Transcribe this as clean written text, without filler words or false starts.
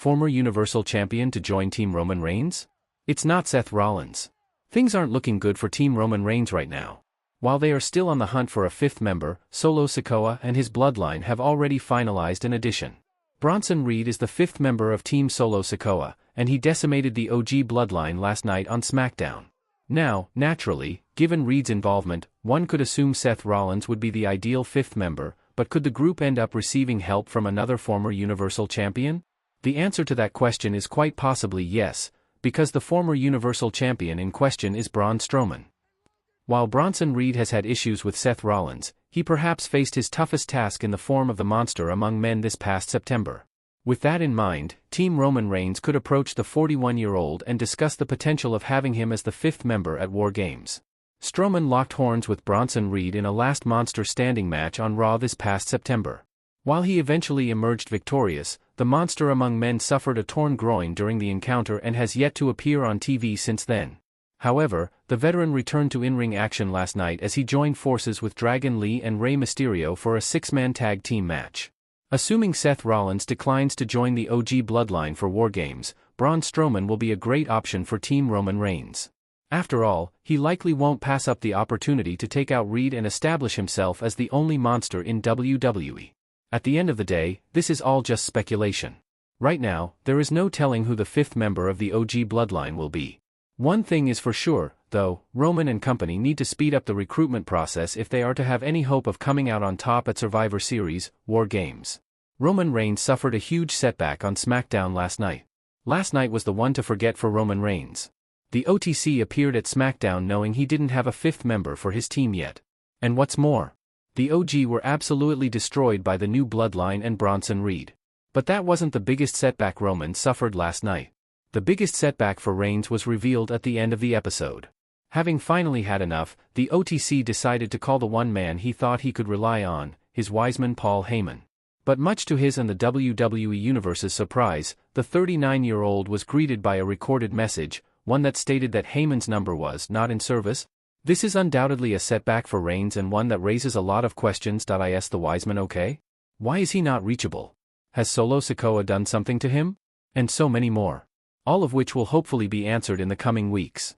former Universal Champion to join Team Roman Reigns? It's not Seth Rollins. Things aren't looking good for Team Roman Reigns right now. While they are still on the hunt for a fifth member, Solo Sikoa and his Bloodline have already finalized an addition. Bronson Reed is the fifth member of Team Solo Sikoa, and he decimated the OG Bloodline last night on SmackDown. Now, naturally, given Reed's involvement, one could assume Seth Rollins would be the ideal fifth member, but could the group end up receiving help from another former Universal Champion? The answer to that question is quite possibly yes, because the former Universal Champion in question is Braun Strowman. While Bronson Reed has had issues with Seth Rollins, he perhaps faced his toughest task in the form of the Monster Among Men this past September. With that in mind, Team Roman Reigns could approach the 41-year-old and discuss the potential of having him as the fifth member at War Games. Strowman locked horns with Bronson Reed in a last monster standing match on Raw this past September. While he eventually emerged victorious, the Monster Among Men suffered a torn groin during the encounter and has yet to appear on TV since then. However, the veteran returned to in-ring action last night as he joined forces with Dragon Lee and Rey Mysterio for a six-man tag team match. Assuming Seth Rollins declines to join the OG Bloodline for War Games, Braun Strowman will be a great option for Team Roman Reigns. After all, he likely won't pass up the opportunity to take out Reed and establish himself as the only monster in WWE. At the end of the day, this is all just speculation. Right now, there is no telling who the fifth member of the OG Bloodline will be. One thing is for sure, though, Roman and company need to speed up the recruitment process if they are to have any hope of coming out on top at Survivor Series, War Games. Roman Reigns suffered a huge setback on SmackDown last night. Last night was the one to forget for Roman Reigns. The OTC appeared at SmackDown knowing he didn't have a fifth member for his team yet. And what's more, the OG were absolutely destroyed by the new Bloodline and Bronson Reed. But that wasn't the biggest setback Roman suffered last night. The biggest setback for Reigns was revealed at the end of the episode. Having finally had enough, the OTC decided to call the one man he thought he could rely on, his Wiseman Paul Heyman. But much to his and the WWE Universe's surprise, the 39-year-old was greeted by a recorded message, one that stated that Heyman's number was not in service. This is undoubtedly a setback for Reigns and one that raises a lot of questions. Is the Wiseman okay? Why is he not reachable? Has Solo Sikoa done something to him? And so many more. All of which will hopefully be answered in the coming weeks.